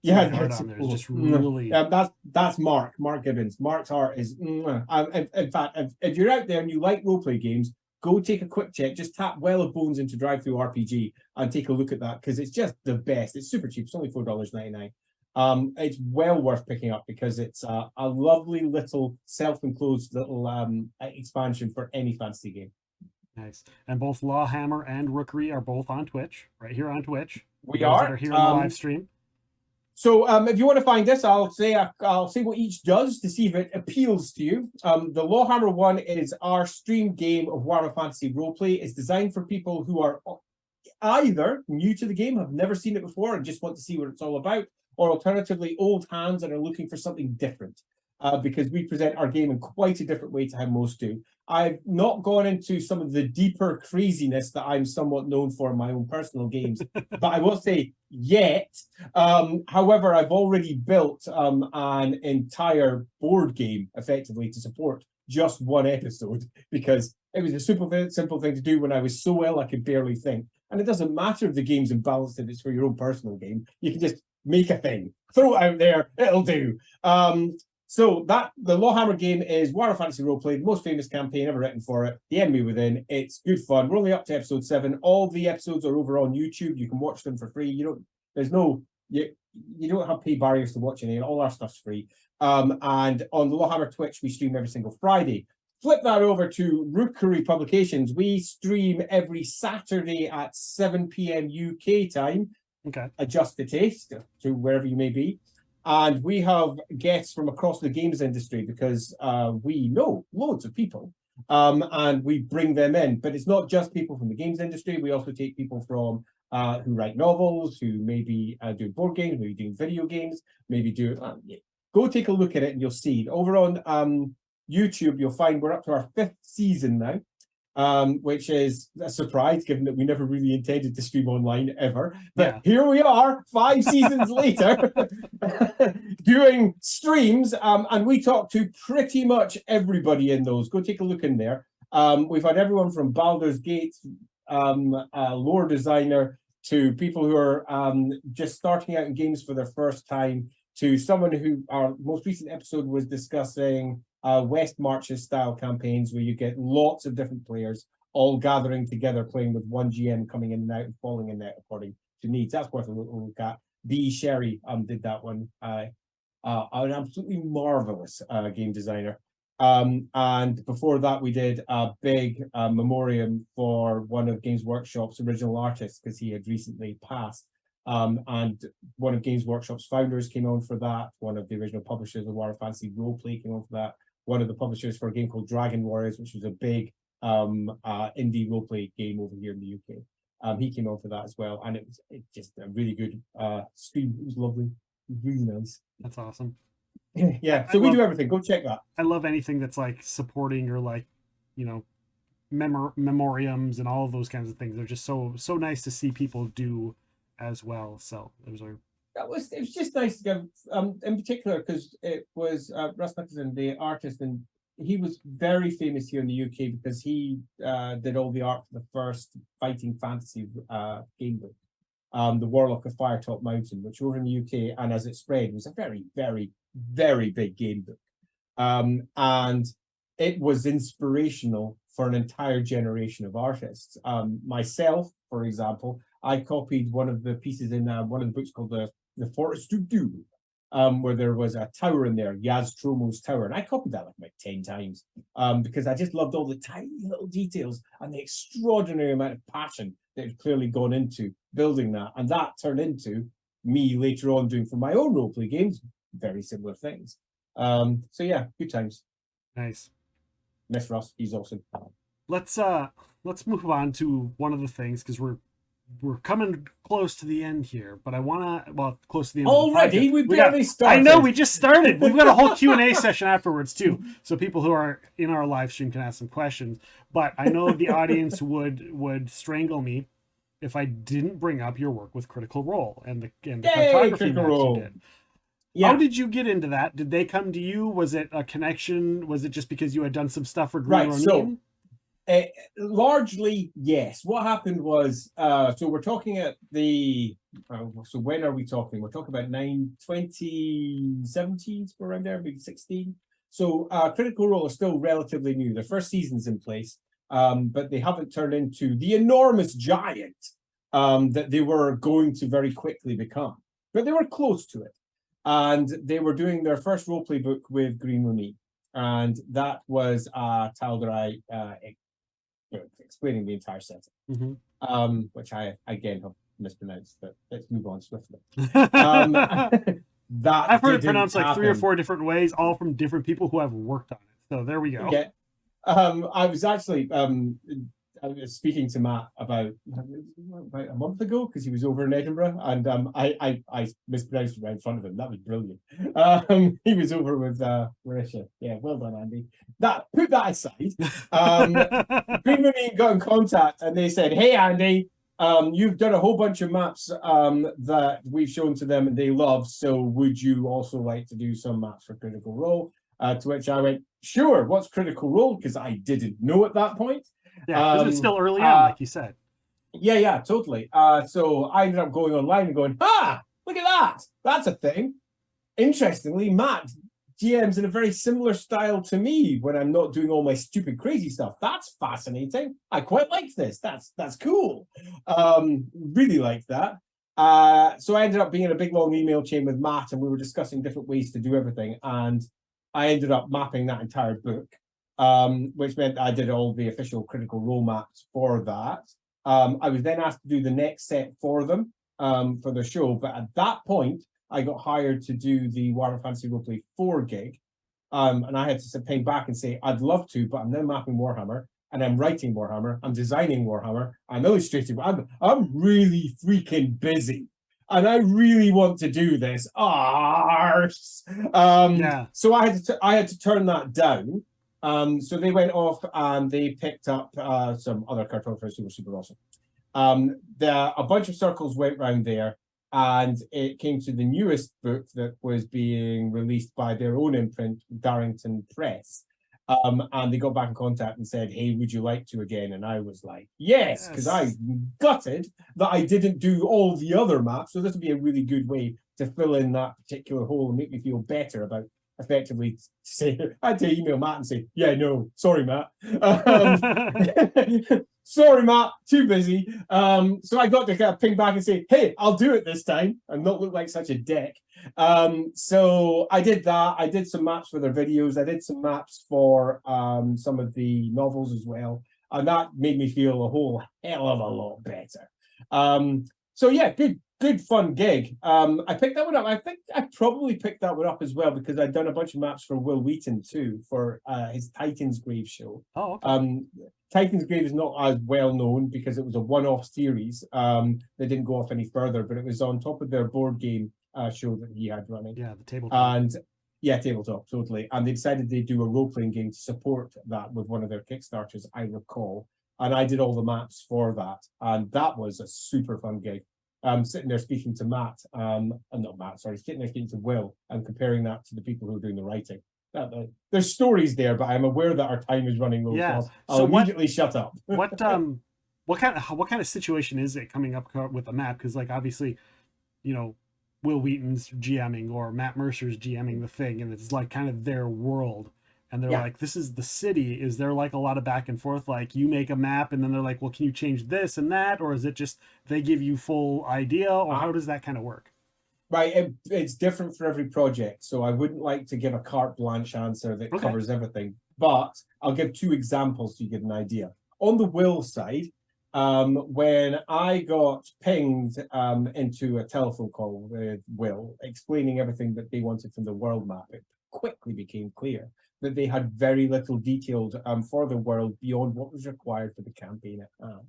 Yeah, the art on there is just really. That's Mark Gibbons. Mark's art is. In fact, if you're out there and you like roleplay games, go take a quick check. Just tap Well of Bones into Drive Through RPG and take a look at that, because it's just the best. It's super cheap. It's only $4.99. It's well worth picking up because it's a lovely little self-enclosed little expansion for any fantasy game. Nice. And both Lawhammer and Rookery are both on Twitch, right here on Twitch. We Those that are here on the live stream. So if you want to find this, I'll say what each does to see if it appeals to you. The Lawhammer one is our stream game of Warhammer Fantasy Roleplay. It's designed for people who are either new to the game, have never seen it before, and just want to see what it's all about, or alternatively old hands and are looking for something different. Because we present our game in quite a different way to how most do. I've not gone into some of the deeper craziness that I'm somewhat known for in my own personal games, but I will say yet. However, I've already built an entire board game effectively to support just one episode, because it was a super simple thing to do when I was so ill I could barely think. And it doesn't matter if the game's imbalanced, if it's for your own personal game. You can just make a thing, throw it out there, it'll do. So the Lawhammer game is Warhammer Fantasy Roleplay, the most famous campaign ever written for it, The Enemy Within. It's good fun. We're only up to episode 7. All the episodes are over on YouTube. You can watch them for free. You don't have pay barriers to watch any. All our stuff's free. And on the Lawhammer Twitch, we stream every single Friday. Flip that over to Rookery Publications. We stream every Saturday at 7 p.m. UK time. Okay. Adjust the taste to wherever you may be. And we have guests from across the games industry because we know loads of people, and we bring them in. But it's not just people from the games industry. We also take people from who write novels, who maybe do board games, maybe doing video games, maybe do. Go take a look at it and you'll see. Over on YouTube, you'll find we're up to our 5th season now. which is a surprise given that we never really intended to stream online ever. But Yeah. here we are, 5 seasons later, doing streams, and we talk to pretty much everybody in those. Go take a look in there. We've had everyone from Baldur's Gate, lore designer, to people who are just starting out in games for their first time, to someone who our most recent episode was discussing West Marches style campaigns where you get lots of different players all gathering together, playing with one GM coming in and out and falling in there according to needs. That's worth a little look at. B. Sherry did that one. An absolutely marvelous game designer. And before that, we did a big memoriam for one of Games Workshop's original artists because he had recently passed. And one of Games Workshop's founders came on for that. One of the original publishers of Warcraft Fantasy Roleplay came on for that. One of the publishers for a game called Dragon Warriors, which was a big indie roleplay game over here in the UK. He came on for that as well. And it was just a really good stream. It was lovely. It was really nice. That's awesome. Yeah, so we do everything. Go check that. I love anything that's like supporting or like, you know, memoriams and all of those kinds of things. They're just so nice to see people do as well. So those are. It was just nice to give, in particular, because it was Russ Nicholson, the artist, and he was very famous here in the UK because he did all the art for the first fighting fantasy game book. The Warlock of Firetop Mountain, which over in the UK, and as it spread, was a very, very, very big game book. And it was inspirational for an entire generation of artists. Myself, for example, I copied one of the pieces in one of the books called The Forest to Do, where there was a tower in there, Yaz Tromo's tower, and I copied that like 10 times because I just loved all the tiny little details and the extraordinary amount of passion that had clearly gone into building that, and that turned into me later on doing for my own roleplay games very similar things. So yeah, good times. Nice. Miss Ross, he's awesome. Let's move on to one of the things, because we're coming close to the end here, but I want to, close to the end already. We barely started. I know, we just started. We've got a whole Q&A session afterwards too, so people who are in our live stream can ask some questions. But I know the audience would strangle me if I didn't bring up your work with Critical Role and the cartography maps you did. Yeah. How did you get into that? Did they come to you? Was it a connection? Was it just because you had done some stuff for Green Ronin? Largely, yes. What happened was, so we're talking at the, so when are we talking? We're talking about 2017, around there, maybe 16. So Critical Role is still relatively new. Their first season's in place, but they haven't turned into the enormous giant that they were going to very quickly become. But they were close to it. And they were doing their first roleplay book with Green Ronin. And that was Tal'Darai explaining the entire setting, which I again have mispronounced, but let's move on swiftly. That I've heard it pronounced like 3 or 4 different ways, all from different people who have worked on it. So there we go. Yeah. I was actually I was speaking to Matt about a month ago because he was over in Edinburgh, and I mispronounced it right in front of him. That was brilliant. He was over with Marisha. Yeah, well done, Andy. Put that aside. Green Ronin got in contact and they said, "Hey, Andy, you've done a whole bunch of maps that we've shown to them and they love. So would you also like to do some maps for Critical Role?" To which I went, "Sure. What's Critical Role?" Because I didn't know at that point. Yeah, because it's still early on, like you said. Yeah, totally. So I ended up going online and going, look at that. That's a thing. Interestingly, Matt GMs in a very similar style to me when I'm not doing all my stupid, crazy stuff. That's fascinating. I quite like this. That's cool. Really like that. So I ended up being in a big, long email chain with Matt, and we were discussing different ways to do everything. And I ended up mapping that entire book. Which meant I did all the official Critical Role maps for that. I was then asked to do the next set for them for the show, but at that point, I got hired to do the Warcraft Fantasy Roleplay 4 gig, and I had to ping back and say, I'd love to, but I'm now mapping Warhammer, and I'm writing Warhammer, I'm designing Warhammer, I'm illustrating, I'm really freaking busy, and I really want to do this. So I had to turn that down. So they went off and they picked up some other cartographers who were super awesome. A bunch of circles went round there, and it came to the newest book that was being released by their own imprint, Darrington Press. And they got back in contact and said, "Hey, would you like to again?" And I was like, "Yes," because I gutted that I didn't do all the other maps. So this would be a really good way to fill in that particular hole and make me feel better about effectively say. I had to email Matt and say, "Yeah, no, sorry, Matt." Sorry, Matt, too busy. So I got to kind of ping back and say, "Hey, I'll do it this time," and not look like such a dick. So I did that. I did some maps for their videos. I did some maps for some of the novels as well, and that made me feel a whole hell of a lot better. So yeah, good fun gig. I picked that one up. I think I probably picked that one up as well because I'd done a bunch of maps for Will Wheaton too for his Titan's Grave show. Oh, okay. Titan's Grave is not as well known because it was a one-off series. They didn't go off any further, but it was on top of their board game show that he had running. Yeah, the tabletop. And yeah, tabletop, totally. And they decided they'd do a role-playing game to support that with one of their Kickstarters, I recall. And I did all the maps for that. And that was a super fun gig. Sitting there speaking to Matt, not Matt, sorry, sitting there speaking to Will and comparing that to the people who are doing the writing. There's stories there, but I'm aware that our time is running low. Yeah. So I'll immediately shut up. what kind of situation is it coming up with a map? Because like obviously, Will Wheaton's GMing or Matt Mercer's GMing the thing, and it's like kind of their world. And they're like, this is the city. Is there like a lot of back and forth? Like you make a map and then they're like, well, can you change this and that? Or is it just they give you full idea? Or how does that kind of work? Right. It's different for every project. So I wouldn't like to give a carte blanche answer that covers everything. But I'll give two examples so you get an idea. On the Will side, when I got pinged into a telephone call with Will, explaining everything that they wanted from the world map, it quickly became clear that they had very little detailed for the world beyond what was required for the campaign at hand.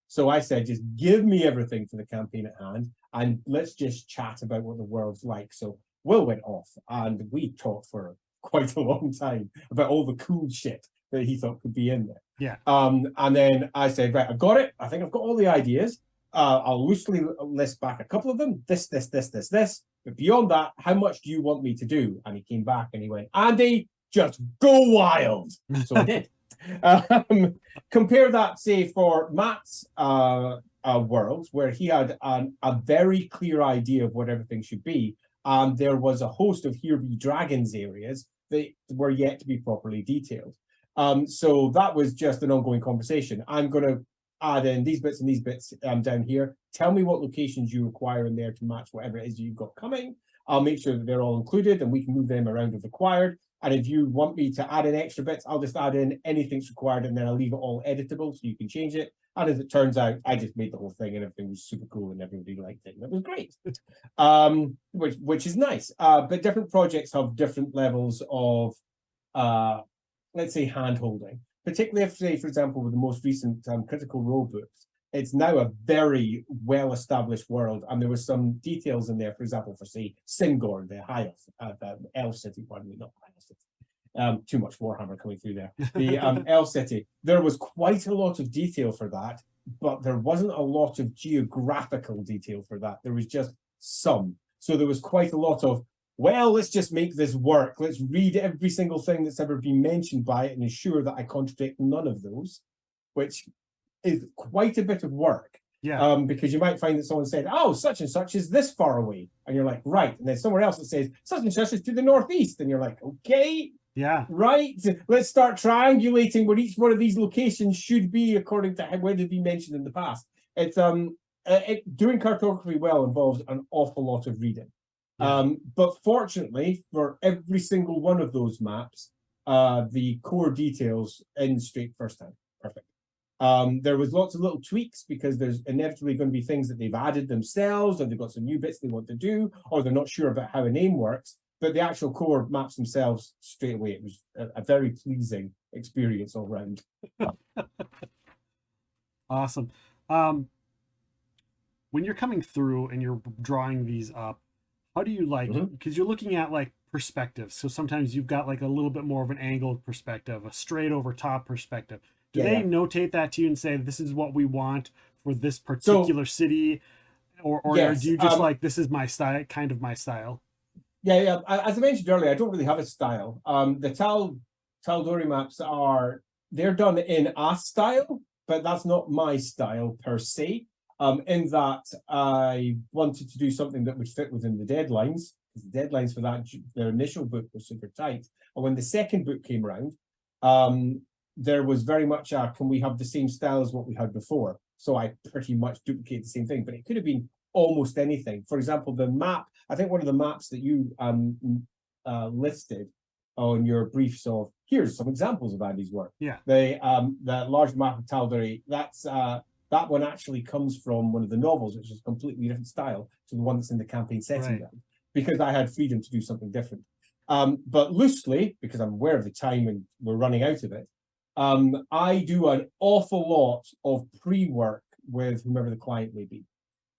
So I said, just give me everything for the campaign at hand, and let's just chat about what the world's like. So Will went off, and we talked for quite a long time about all the cool shit that he thought could be in there. Yeah. And then I said, right, I've got it. I think I've got all the ideas. I'll loosely list back a couple of them. This. But beyond that, how much do you want me to do? And he came back and he went, Andy, just go wild. So I did. Compare that, say, for Matt's world, where he had a very clear idea of what everything should be, and there was a host of Here Be Dragons areas that were yet to be properly detailed. So that was just an ongoing conversation. I'm going to add in these bits and these bits down here. Tell me what locations you require in there to match whatever it is you've got coming. I'll make sure that they're all included and we can move them around if required. And if you want me to add in extra bits, I'll just add in anything's required and then I'll leave it all editable so you can change it. And as it turns out, I just made the whole thing and everything was super cool and everybody liked it. And it was great, which is nice. But different projects have different levels of, let's say, hand-holding. Particularly if, say, for example, with the most recent Critical Role books, it's now a very well-established world, and there were some details in there, for example, for, say, Singor, the High Elf, the Elf City, pardon me, not High Elf City. Too much Warhammer coming through there. The Elf City. There was quite a lot of detail for that, but there wasn't a lot of geographical detail for that. There was just some. So there was quite a lot of, well, let's just make this work. Let's read every single thing that's ever been mentioned by it and ensure that I contradict none of those, which is quite a bit of work. Yeah. Because you might find that someone said, oh, such and such is this far away. And you're like, right. And then somewhere else that says, such and such is to the northeast. And you're like, okay. Yeah. Right. Let's start triangulating where each one of these locations should be according to where they've been mentioned in the past. It's doing cartography well involves an awful lot of reading. Yeah. But fortunately, for every single one of those maps, the core details in straight first time. Perfect. There was lots of little tweaks because there's inevitably going to be things that they've added themselves, or they've got some new bits they want to do, or they're not sure about how a name works. But the actual core maps themselves, straight away, it was a very pleasing experience all round. Awesome. When you're coming through and you're drawing these up, how do you like, because you're looking at like perspective. So sometimes you've got like a little bit more of an angled perspective, a straight over top perspective. Do they notate that to you and say, this is what we want for this particular city? Or Yes, do you just like, this is my style, kind of my style? yeah. As I mentioned earlier, I don't really have a style. The Tal'Dorei maps they're done in a style, but that's not my style per se. In that I wanted to do something that would fit within the deadlines, because the deadlines for their initial book were super tight. And when the second book came around, there was very much can we have the same style as what we had before? So I pretty much duplicated the same thing, but it could have been almost anything. For example, the map, I think one of the maps that you listed on your briefs of, here's some examples of Andy's work. Yeah. The large map of Tal'Dorei, that one actually comes from one of the novels, which is a completely different style to the one that's in the campaign setting, right, because I had freedom to do something different. But loosely, because I'm aware of the time and we're running out of it, I do an awful lot of pre-work with whomever the client may be.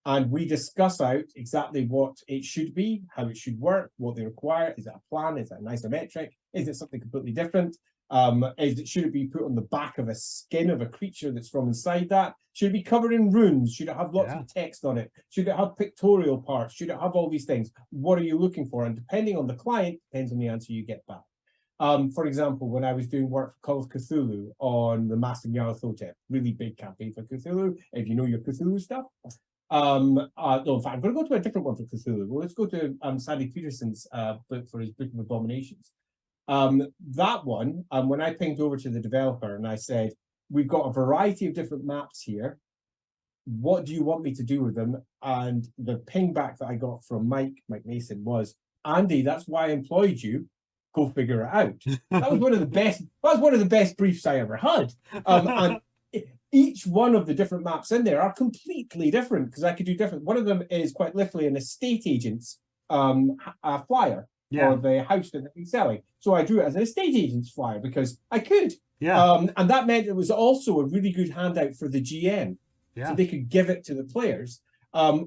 And we discuss out exactly what it should be, how it should work, what they require. Is it a plan? Is it an isometric? Is it something completely different? Should it be put on the back of a skin of a creature that's from inside that? Should it be covered in runes? Should it have lots of text on it? Should it have pictorial parts? Should it have all these things? What are you looking for? And depending on the client, depends on the answer you get back. For example, when I was doing work for Call of Cthulhu on the Master Nyarlathotep, really big campaign for Cthulhu, if you know your Cthulhu stuff. No, in fact, I'm going to go to a different one for Cthulhu. Well, let's go to Sandy Peterson's book for his Book of Abominations. That one, when I pinged over to the developer and I said, we've got a variety of different maps here. What do you want me to do with them? And the ping back that I got from Mike Mason was, Andy, that's why I employed you. Go figure it out. That was one of the best. That was one of the best briefs I ever had. And each one of the different maps in there are completely different because I could do different. One of them is quite literally an estate agent's flyer for the house that they're selling. So I drew it as an estate agent's flyer because I could. Yeah. And that meant it was also a really good handout for the GM. Yeah. So they could give it to the players,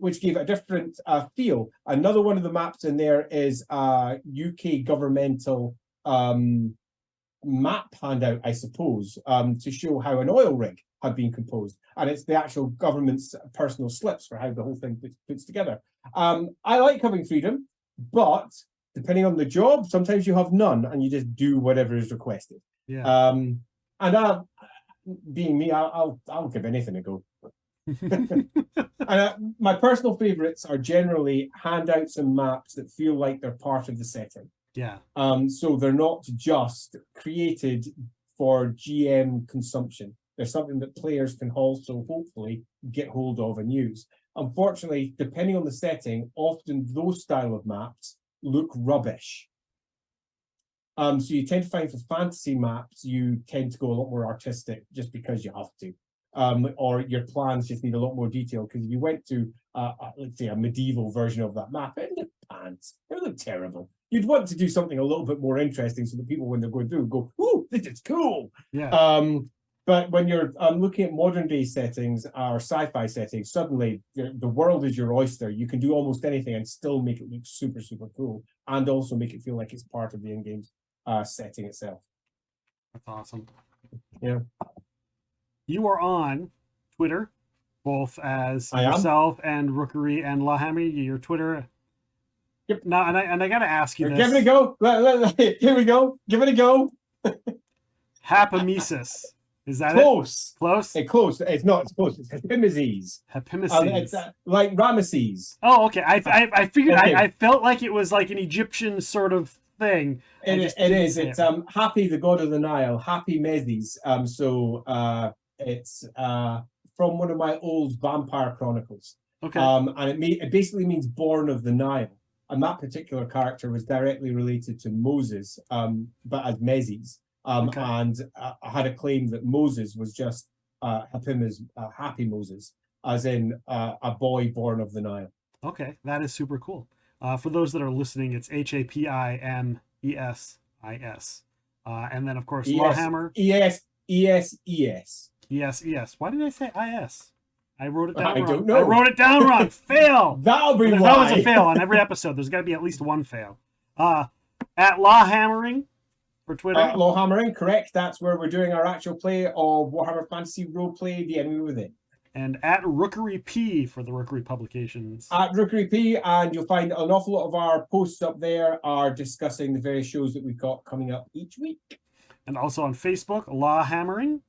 which gave it a different feel. Another one of the maps in there is UK governmental map handout, I suppose, to show how an oil rig had been composed. And it's the actual government's personal slips for how the whole thing puts together. I like having freedom, but depending on the job, sometimes you have none and you just do whatever is requested. Yeah. And being me, I'll give anything a go. And my personal favorites are generally handouts and maps that feel like they're part of the setting. Yeah. So they're not just created for GM consumption. They're something that players can also hopefully get hold of and use. Unfortunately, depending on the setting, often those style of maps look rubbish. So you tend to find for fantasy maps, you tend to go a lot more artistic just because you have to. Or your plans just need a lot more detail, because if you went to, let's say, a medieval version of that map, it looked pants. It looked terrible. You'd want to do something a little bit more interesting so that people, when they're going through, go, "Ooh, this is cool." Yeah. But when you're looking at modern day settings or sci-fi settings, suddenly the world is your oyster. You can do almost anything and still make it look super, super cool, and also make it feel like it's part of the in-game setting itself. That's awesome. Yeah. You are on Twitter, both as yourself and Rookery and Lawhammer. Your Twitter. Yep. Now, and I got to ask you this. Give it a go. Here we go. Give it a go. Hapamesis. Is that close? Close? Close. It's not. It's close. It's Hapamesis. Hapamesis. It's like Ramesses. Oh, okay. I figured. Okay. I felt like it was like an Egyptian sort of thing. It is. It's Happy, the god of the Nile. Happy Meses. It's from one of my old vampire chronicles. Okay. And it basically means born of the Nile. And that particular character was directly related to Moses, but as Meses. Okay. And I had a claim that Moses was just Happy Moses, as in a boy born of the Nile. Okay, that is super cool. For those that are listening, it's Hapimesis. And then, of course, Lawhammer. ES. Why did I say IS? I wrote it down wrong. I don't know. I wrote it down wrong. Fail. That'll be why. There's always a fail on every episode. There's got to be at least one fail. At Lawhammering for Twitter. Lawhammering, correct. That's where we're doing our actual play of Warhammer Fantasy Roleplay, The Enemy Within. And at Rookery P for the Rookery publications. At Rookery P, and you'll find an awful lot of our posts up there are discussing the various shows that we've got coming up each week. And also on Facebook, Lawhammering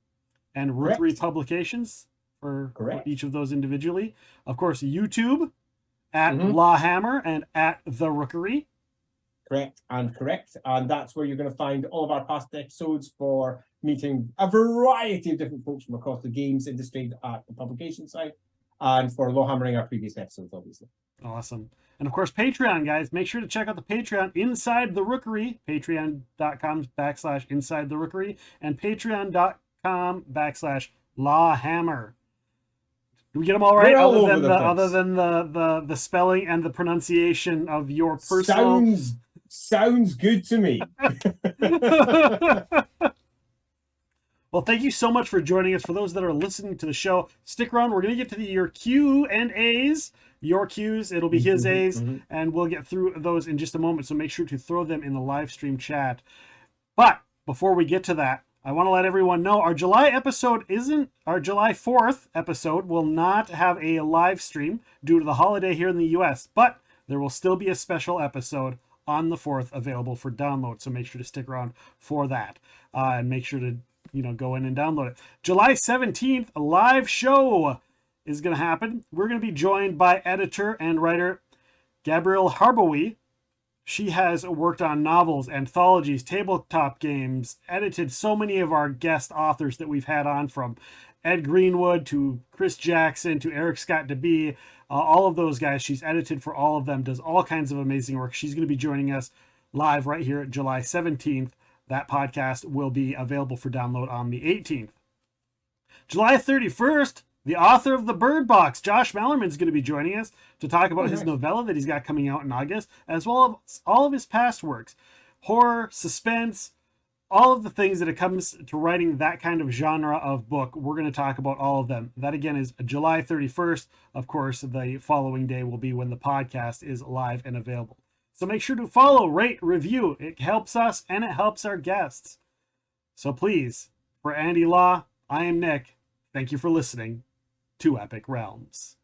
and Rookery publications for each of those individually. Of course, YouTube at Lawhammer and at The Rookery. Correct. And that's where you're going to find all of our past episodes for meeting a variety of different folks from across the games industry at the publication side, and for Lawhammering our previous episodes, obviously. Awesome. And of course, Patreon, guys. Make sure to check out the Patreon Inside the Rookery, patreon.com/Inside the Rookery, and patreon.com/Lawhammer. Do we get them all right? Other than the spelling and the pronunciation of your personal... Sounds good to me. Well, thank you so much for joining us. For those that are listening to the show, stick around. We're going to get to your Q&As, your Q's. It'll be his A's, and we'll get through those in just a moment. So make sure to throw them in the live stream chat. But before we get to that, I want to let everyone know our July 4th episode will not have a live stream due to the holiday here in the US, but there will still be a special episode on the 4th available for download. So make sure to stick around for that, and make sure to go in and download it. July 17th, a live show is going to happen. We're going to be joined by editor and writer Gabrielle Harbowy. She has worked on novels, anthologies, tabletop games, edited so many of our guest authors that we've had on, from Ed Greenwood to Chris Jackson to Eric Scott DeBee, all of those guys. She's edited for all of them, does all kinds of amazing work. She's going to be joining us live right here at July 17th. That podcast will be available for download on the 18th. July 31st, the author of The Bird Box, Josh Mallerman, is going to be joining us to talk about his novella that he's got coming out in August, as well as all of his past works. Horror, suspense, all of the things that it comes to writing that kind of genre of book. We're going to talk about all of them. That, again, is July 31st. Of course, the following day will be when the podcast is live and available. So make sure to follow, rate, review. It helps us and it helps our guests. So please, for Andy Law, I am Nick. Thank you for listening to Epic Realms.